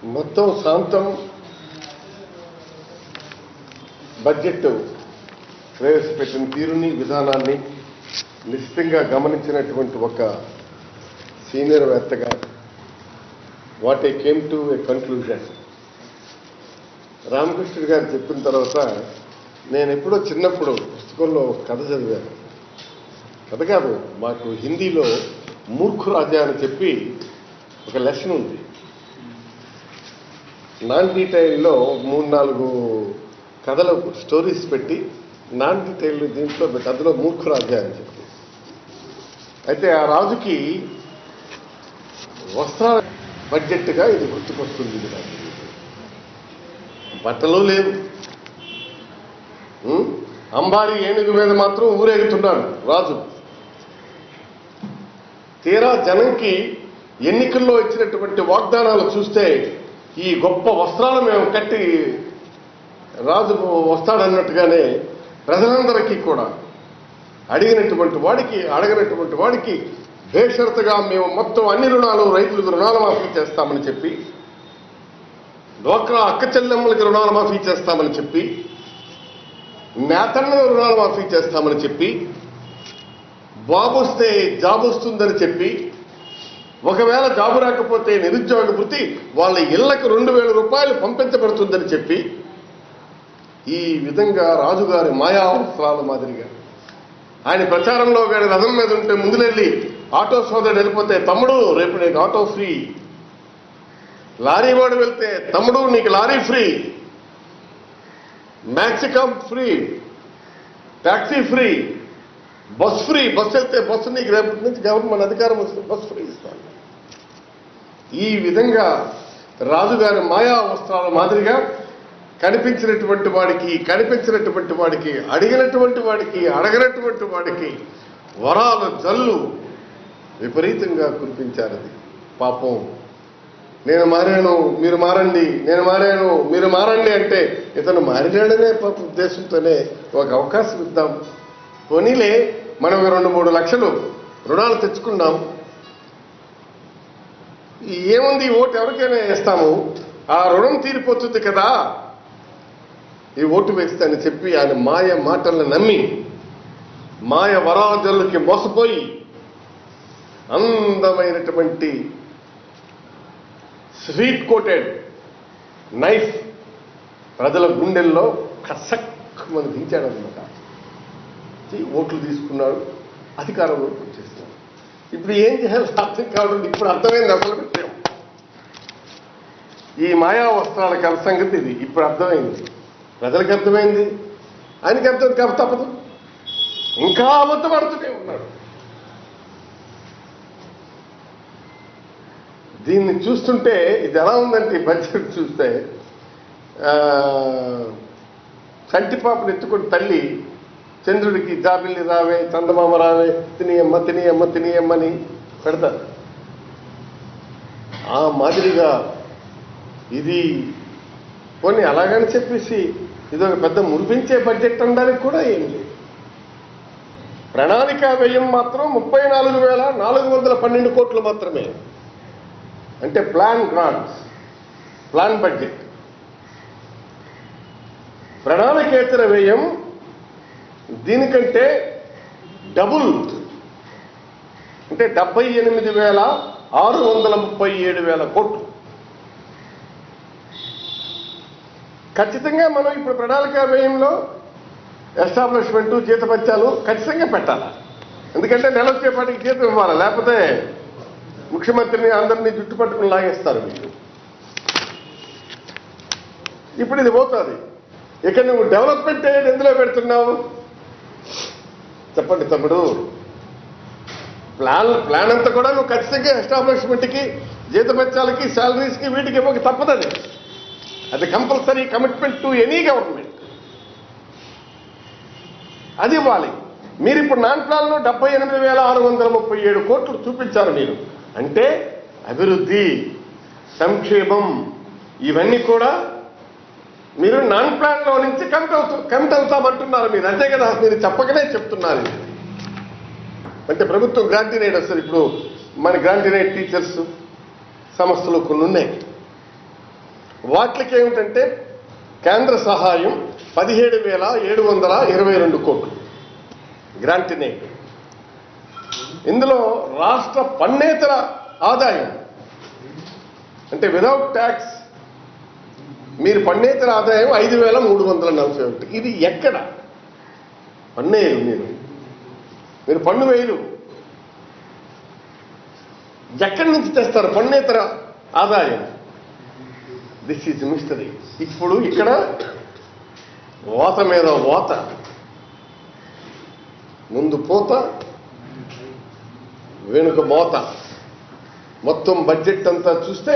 మొత్తం శాంతం బడ్జెట్ ప్రవేశపెట్టిన తీరుని విధానాన్ని నిశ్చితంగా గమనించినటువంటి ఒక సీనియర్ వేత్తగా what I came to a conclusion. రామకృష్ణుడు గారు చెప్పిన తర్వాత నేను ఎప్పుడో చిన్నప్పుడు పుస్తకంలో కథ చదివాను. కథ కాదు, మాకు హిందీలో మూర్ఖు రాజా అని చెప్పి ఒక లెసన్ ఉంది. నాన్ డీటెయిల్లో 3-4 కథలు స్టోరీస్ పెట్టి నాన్ డీటెయిల్ దీంట్లో పెట్టి అందులో మూర్ఖు రాజా అని చెప్పి. అయితే ఆ రాజుకి వస్త్రాల బడ్జెట్గా ఇది గుర్తుకొస్తుంది. ఇది నాకు బట్టలు లేవు, అంబారీ ఏనుగు మీద మాత్రం ఊరేగుతున్నాడు రాజు. తీరా జనంకి ఎన్నికల్లో ఇచ్చినటువంటి వాగ్దానాలు చూస్తే ఈ గొప్ప వస్త్రాలు మేము కట్టి రాజు వస్తాడన్నట్టుగానే ప్రజలందరికీ కూడా అడిగినటువంటి వాడికి బేషరతుగా మేము మొత్తం అన్ని రుణాలు రైతులకు రుణాల మాఫీ చేస్తామని చెప్పి, డ్వాక్రా అక్క చెల్లెమ్మలకి రుణాల మాఫీ చేస్తామని చెప్పి, నేతన్న రుణాల మాఫీ చేస్తామని చెప్పి, బాబు వస్తే జాబ్ వస్తుందని చెప్పి, ఒకవేళ జాబు రాకపోతే నిరుద్యోగ వృత్తి వాళ్ళ ఇళ్లకు 2000 రూపాయలు పంపించబడుతుందని చెప్పి, ఈ విధంగా రాజుగారి మాయావస్త్రాల మాదిరిగా ఆయన ప్రచారంలో గారి రథం మీద ఉంటే ముందులెళ్ళి ఆటో సోదరుడు వెళ్ళిపోతే, తమ్ముడు రేపు నీకు ఆటో ఫ్రీ, లారీ వాడు వెళ్తే తమ్ముడు నీకు lorry free, maxicab free, taxi free, bus free, bus వెళ్తే బస్సు నీకు రేపటి నుంచి గవర్నమెంట్ అధికారం వస్తుంది బస్ ఫ్రీ ఇస్తాను. ఈ విధంగా రాజుగారి మాయా వస్త్రాల మాదిరిగా కనిపించినటువంటి వాడికి అడిగినటువంటి వాడికి అడగనటువంటి వాడికి వరాల జల్లు విపరీతంగా కురిపించారు. అది పాపం. నేను మారాను మీరు మారండి, నేను మారాను మీరు మారండి అంటే ఇతను మారినాడనే పాప ఉద్దేశంతోనే ఒక అవకాశం ఇద్దాం, పోనీలే మనం 2-3 లక్షలు రుణాలు తెచ్చుకున్నాం, ఏముంది ఓటు ఎవరికైనా వేస్తాము, ఆ రుణం తీరిపోతుంది కదా ఈ ఓటు వేస్తానని చెప్పి ఆయన మాయ మాటలను నమ్మి మాయ వరాల జల్లుకి మోసపోయి అందమైనటువంటి స్వీట్ కోటెడ్ నైఫ్ ప్రజల గుండెల్లో కసక్కుమని దించాడనమాట. ఓట్లు తీసుకున్నాడు, అధికారంలోకి వచ్చేస్తున్నాడు. ఇప్పుడు ఏం చేయాలి అర్థం కావడం. ఇప్పుడు అర్థమైంది అసలు విషయం. ఈ మాయా వస్త్రాల కథ సంగతి ఇది ఇప్పుడు అర్థమైంది, ప్రజలకు అర్థమైంది, ఆయనకి అర్థం కాబట్టి తప్పదు, ఇంకా అబద్ధపడుతూనే ఉన్నాడు. దీన్ని చూస్తుంటే ఇది ఎలా ఉందంటే బడ్జెట్ చూస్తే చంటిపాపను ఎత్తుకుని తల్లి చంద్రుడికి జాబిల్లి రావే చందమామ రావే తినియమ్మని పెడతారు. ఆ మాదిరిగా ఇది కొన్ని అలాగని చెప్పేసి ఇదొక పెద్ద మురిపించే బడ్జెట్ అనడానికి కూడా ఏం లేదు. ప్రణాళికా వ్యయం మాత్రం 34,412 కోట్లు మాత్రమే. అంటే ప్లాన్ బడ్జెట్. ప్రణాళికేతర వ్యయం దీనికంటే డబుల్, అంటే 78,637 కోట్లు. ఖచ్చితంగా మనం ఇప్పుడు ప్రణాళికా వ్యయంలో ఎస్టాబ్లిష్మెంట్ జీతభత్యాలు ఖచ్చితంగా పెట్టాలి. ఎందుకంటే నెల వచ్చేపాటికి జీతం ఇవ్వాలి, లేకపోతే ముఖ్యమంత్రిని అందరినీ జుట్టు పట్టుకుని లాగేస్తారు మీరు. ఇప్పుడు ఇది పోతుంది. ఇక నువ్వు డెవలప్మెంట్ ఎందులో పెడుతున్నావు చెప్పండి తమ్ముడు. ప్లాన్ అంతా కూడా నువ్వు ఖచ్చితంగా ఎస్టాబ్లిష్మెంట్కి జీతభత్యాలకి శాలరీస్కి వీటికి ఇవ్వక తప్పదని. అది compulsory commitment to any government, అది ఇవ్వాలి. మీరు ఇప్పుడు నాన్ ప్లాన్లో 78,637 కోట్లు చూపించారు మీరు. అంటే అభివృద్ధి, సంక్షేమం ఇవన్నీ కూడా మీరు నాన్ ప్లాన్లో నుంచి కమిట్ అవుతామంటున్నారు మీరు. అంతే కదా, మీరు చెప్పకనే చెప్తున్నారు. అంటే ప్రభుత్వం గ్రాంటీనేట్ వస్తుంది. ఇప్పుడు మన గ్రాంటీనేట్ టీచర్స్ సంస్థలు కొన్ని ఉన్నాయి. వాటికి ఏమిటంటే కేంద్ర సహాయం 17,722 కోట్లు గ్రాంట్ ఇన్ ఎయిడ్. ఇందులో రాష్ట్ర పన్నేతర ఆదాయం అంటే విదౌట్ ట్యాక్స్ మీరు పన్నేతర ఆదాయం 5,341. ఇది ఎక్కడ పన్నేరు? మీరు పన్ను వేయరు. ఎక్కడి నుంచి తెస్తారు పన్నేతర ఆదాయం? This is mystery. ఇప్పుడు ఇక్కడ ఓత మీద ఓత, ముందు పోత వెనుక మోత. మొత్తం బడ్జెట్ అంతా చూస్తే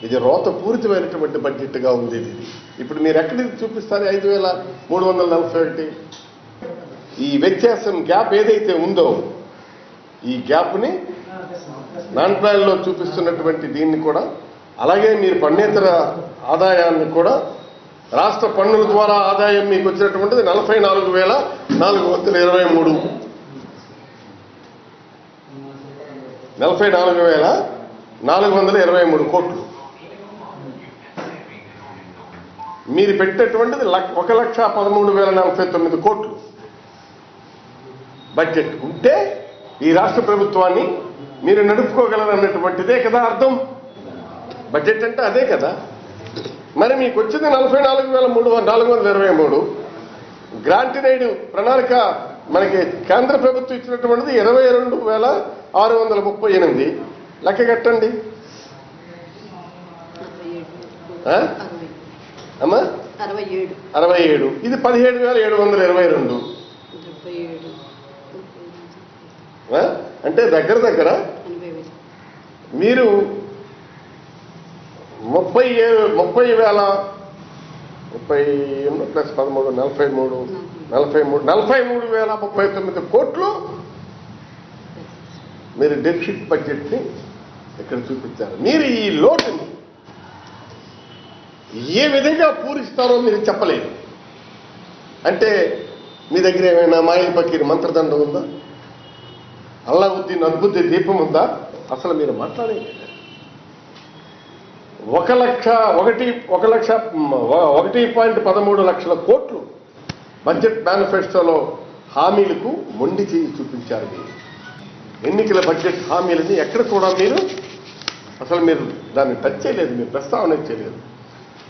ఇది రోతపూరితమైనటువంటి బడ్జెట్గా ఉంది. ఇది ఇప్పుడు మీరు ఎక్కడికి చూపిస్తారు? 5,341. ఈ వ్యత్యాసం గ్యాప్ ఏదైతే ఉందో ఈ గ్యాప్ని నాన్ ప్లాన్లో చూపిస్తున్నటువంటి దీన్ని కూడా, అలాగే మీరు పన్నేతర ఆదాయాన్ని కూడా, రాష్ట్ర పన్నుల ద్వారా ఆదాయం మీకు వచ్చినటువంటిది 44,423. 44,423 కోట్లు. మీరు పెట్టేటువంటిది 1,13,049 కోట్లు బడ్జెట్ ఉంటే ఈ రాష్ట్ర ప్రభుత్వాన్ని మీరు నడుపుకోగలరన్నటువంటిదే కదా అర్థం. బడ్జెట్ అంటే అదే కదా. మరి మీకు వచ్చింది 44,423. గ్రాంట్ ఇన్ ఎయిడ్ ప్రణాళిక మనకి కేంద్ర ప్రభుత్వం ఇచ్చినటువంటిది 22,638. లెక్క కట్టండి అమ్మా. 67. ఇది 17,722. అంటే దగ్గర దగ్గర మీరు 30,000 ప్లస్ 13 43,039 కోట్లు మీరు డెఫిసిట్ బడ్జెట్ని ఇక్కడ చూపించారు. మీరు ఈ లోటుని ఏ విధంగా పూరిస్తారో మీరు చెప్పలేదు. అంటే మీ దగ్గర ఏమైనా మాయిల్ పకీర్ మంత్రదండం ఉందా? అల్లావుద్దీన్ అద్భుత దీపం ఉందా? అసలు మీరు మాట్లాడేది 1,13 లక్షల కోట్లు బడ్జెట్ మేనిఫెస్టోలో హామీలకు మొండి చేయి చూపించారు. మీరు ఎన్నికల బడ్జెట్ హామీలని ఎక్కడ కూడా మీరు దాన్ని టచ్ చేయలేదు, మీరు ప్రస్తావన చేయలేదు.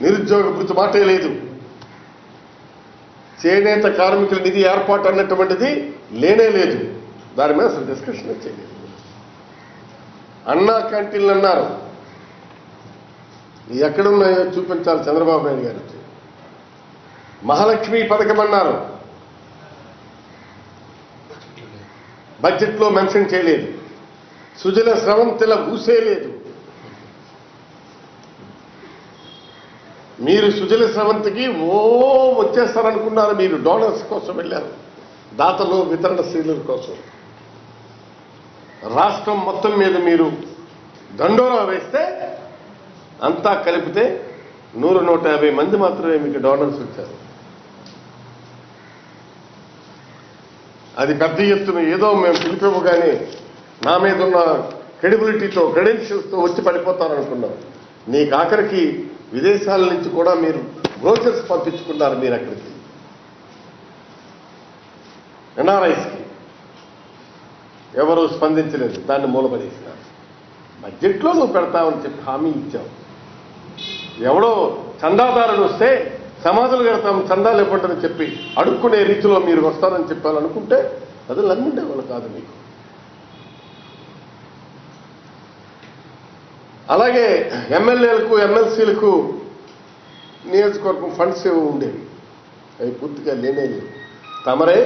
నిరుద్యోగ భృతి మాటే లేదు. చేనేత కార్మికుల నిధి ఏర్పాటు అన్నటువంటిది లేనే లేదు. దాని మీద అసలు డిస్కషన్ చేయలేదు. అన్నా క్యాంటీన్లు అన్నారు, ఎక్కడున్నాయో చూపించాలి చంద్రబాబు నాయుడు గారు. మహాలక్ష్మి పథకం అన్నారు, బడ్జెట్లో మెన్షన్ చేయలేదు. సుజల స్రవంతిల ఊసే లేదు. మీరు సుజల స్రవంతికి వచ్చేస్తారనుకున్నారు. మీరు డోనర్స్ కోసం వెళ్ళారు, దాతలు వితరణశీలుల కోసం. రాష్ట్రం మొత్తం మీద మీరు దండోరా వేస్తే అంతా కలిపితే 100-150 మంది మాత్రమే మీకు డోనర్స్ వచ్చారు. అది పెద్ద ఎత్తున ఏదో మేము పిలిపివ్వగానే నా మీద ఉన్న క్రెడిబిలిటీతో క్రెడెన్షియల్స్తో వచ్చి పడిపోతారనుకున్నాం. నీకు ఆఖరికి విదేశాల నుంచి కూడా మీరు బ్రోచర్స్ పంపించుకున్నారు. మీరు అక్కడికి ఎన్ఆర్ఐస్కి ఎవరు స్పందించలేదు, దాన్ని మూలపడేసినారు. బడ్జెట్లో నువ్వు పెడతావని చెప్పి హామీ ఇచ్చావు. ఎవడో చందాదారుడు వస్తే సమాధులు కడతాం చందాలు ఇవ్వండి చెప్పి అడుక్కునే రీతిలో మీరు వస్తారని చెప్పాలనుకుంటే అది నమ్ముండే వాళ్ళు కాదు మీకు. అలాగే ఎమ్మెల్యేలకు ఎమ్మెల్సీలకు నియోజకవర్గం ఫండ్స్ ఉండేవి, అవి పూర్తిగా లేనే లేవు. తమరే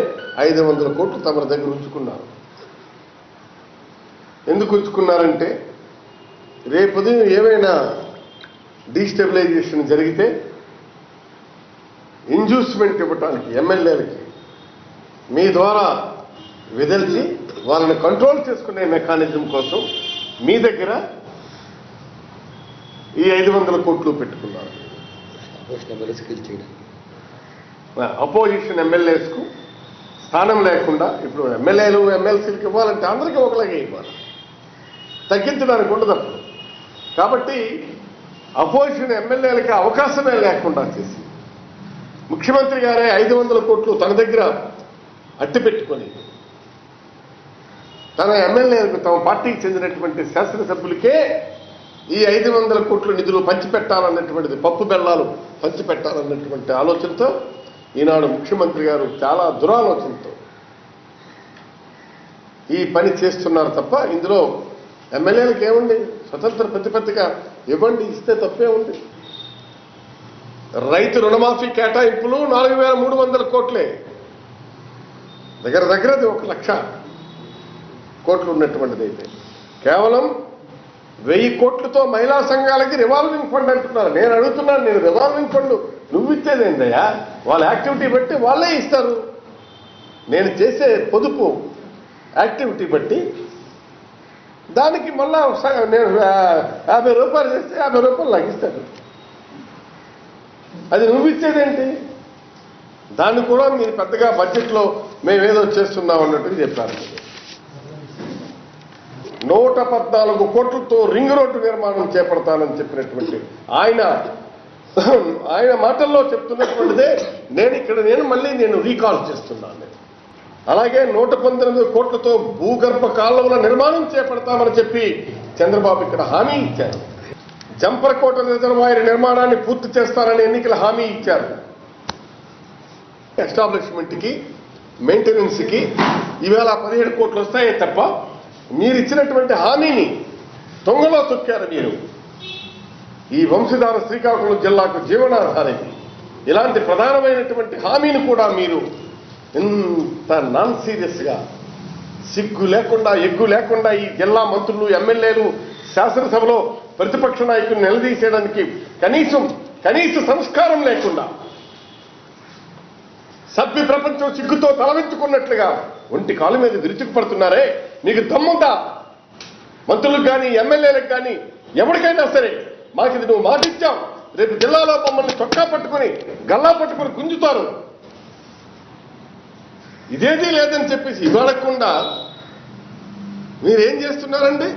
500 కోట్లు తమరి దగ్గర ఉంచుకున్నారు. ఎందుకు ఉంచుకున్నారంటే రేపు ఏమైనా డీస్టెబిలైజేషన్ జరిగితే ఇండ్యూస్మెంట్ ఇవ్వటానికి ఎమ్మెల్యేలకి మీ ద్వారా విదల్చి వాళ్ళని కంట్రోల్ చేసుకునే మెకానిజం కోసం మీ దగ్గర ఈ 500 కోట్లు పెట్టుకున్నారు. అపోజిషన్ ఎమ్మెల్యేస్కు స్థానం లేకుండా ఇప్పుడు ఎమ్మెల్యేలు ఎమ్మెల్సీలకు ఇవ్వాలంటే అందరికీ ఒకలాగే ఇవ్వాలి, తగ్గించడానికి ఉండదు. కాబట్టి అపోజిషన్ ఎమ్మెల్యేలకి అవకాశమే లేకుండా చేసి ముఖ్యమంత్రి గారే 500 కోట్లు తన దగ్గర అట్టిపెట్టుకొని తన ఎమ్మెల్యేలకు తమ పార్టీకి చెందినటువంటి శాసనసభ్యులకే ఈ 500 కోట్ల నిధులు పంచిపెట్టాలన్నటువంటిది పప్పు బెల్లాలు పంచిపెట్టాలన్నటువంటి ఆలోచనతో ఈనాడు ముఖ్యమంత్రి గారు చాలా దురాలోచనతో ఈ పని చేస్తున్నారు తప్ప ఇందులో ఎమ్మెల్యేలకు ఏముంది? స్వతంత్ర ప్రతిపత్తిగా ఇవ్వండి, ఇస్తే తప్పే ఉంది. రైతు రుణమాఫీ కేటాయింపులు 4,300 కోట్లే, దగ్గరది 1,00,000 కోట్లు ఉన్నటువంటిది. అయితే కేవలం 1000 కోట్లతో మహిళా సంఘాలకి రివాల్వింగ్ ఫండ్ అంటున్నారు. నేను అడుగుతున్నాను, నేను రివాల్వింగ్ ఫండ్ నువ్వు ఇచ్చేదేందయ్యా? వాళ్ళ యాక్టివిటీ బట్టి వాళ్ళే ఇస్తారు. నేను చేసే పొదుపు యాక్టివిటీ బట్టి దానికి మళ్ళా నేను 50 రూపాయలు చేస్తే 50 రూపాయలు నాకు ఇస్తాడు. అది నువ్వు ఇచ్చేదేంటి? దాన్ని కూడా మీరు పెద్దగా బడ్జెట్లో మేమేదో చేస్తున్నాం అన్నట్టుగా చెప్పారు. 114 కోట్లతో రింగ్ రోడ్డు నిర్మాణం చేపడతానని చెప్పినటువంటి ఆయన మాటల్లో చెప్తున్నటువంటిదే నేను మళ్ళీ రీకాల్ చేస్తున్నాను. అలాగే 119 కోట్లతో భూగర్భ కాలువల నిర్మాణం చేపడతామని చెప్పి చంద్రబాబు ఇక్కడ హామీ ఇచ్చారు. జంపరకోట రిజర్వాయర్ నిర్మాణాన్ని పూర్తి చేస్తారని ఎన్నికల హామీ ఇచ్చారు. ఎస్టాబ్లిష్మెంట్కి మెయింటెనెన్స్కి ఈవేళ 17 కోట్లు వస్తాయే తప్ప మీరు ఇచ్చినటువంటి హామీని తొంగలో తొక్కారు. మీరు ఈ వంశధార శ్రీకాకుళం జిల్లాకు జీవనాధారం ఇలాంటి ప్రధానమైనటువంటి హామీని కూడా మీరు ఇంత నాన్ సీరియస్గా సిగ్గు లేకుండా ఎగ్గు లేకుండా ఈ జిల్లా మంత్రులు ఎమ్మెల్యేలు శాసనసభలో ప్రతిపక్ష నాయకులు నిలదీసేయడానికి కనీస సంస్కారం లేకుండా సభ్య ప్రపంచం సిగ్గుతో తలవెత్తుకున్నట్లుగా ఒంటి కాలు మీద విరుచుకు పడుతున్నారే. మీకు దమ్ముందా? మంత్రులకు కానీ ఎమ్మెల్యేలకు కానీ ఎవరికైనా సరే మాకు ఇది నువ్వు మాటిచ్చావు, రేపు జిల్లాలో మమ్మల్ని చొక్కా పట్టుకుని గల్లా పట్టుకుని గుంజుతారు, ఇదేదీ లేదని చెప్పేసి ఇవ్వకుండా మీరేం చేస్తున్నారండి?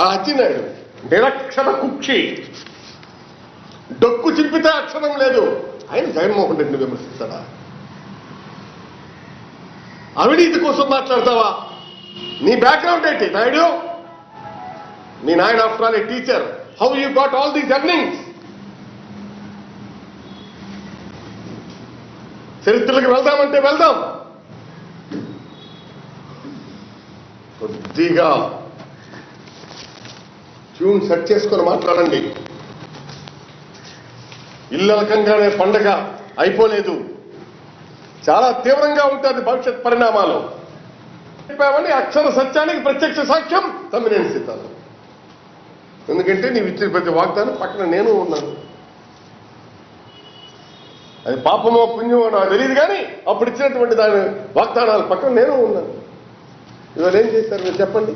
ఆ అచ్చినాయుడు నిరక్షర కుక్షి, డొక్కు చింపితే అక్షరం లేదు. ఆయన జగన్మోహన్ రెడ్డిని విమర్శిస్తాడా? అవినీతి కోసం మాట్లాడతావా? నీ బ్యాక్గ్రౌండ్ ఏంటి నాయుడు? మీ నాయన after all a teacher. How you got all these earnings? చరిత్రలకు వెళ్దామంటే వెళ్దాం. కొద్దిగా ట్యూన్ సెట్ చేసుకొని మాట్లాడండి. ఇల్లలకంగానే పండగ అయిపోలేదు, చాలా తీవ్రంగా ఉంటుంది భవిష్యత్ పరిణామాలు. చెప్పామని అక్షర సత్యానికి ప్రత్యక్ష సాక్ష్యం తమ్మినేని సీతారాం. ఎందుకంటే నీవు ఇచ్చిన ప్రతి వాగ్దానం పక్కన నేను ఉన్నాను. అది పాపమో పుణ్యమో నాకు తెలియదు, కానీ అప్పుడు ఇచ్చినటువంటి దాని వాగ్దానాల పక్కన నేను ఉన్నాను. ఇవాళ ఏం చేశారు మీరు చెప్పండి?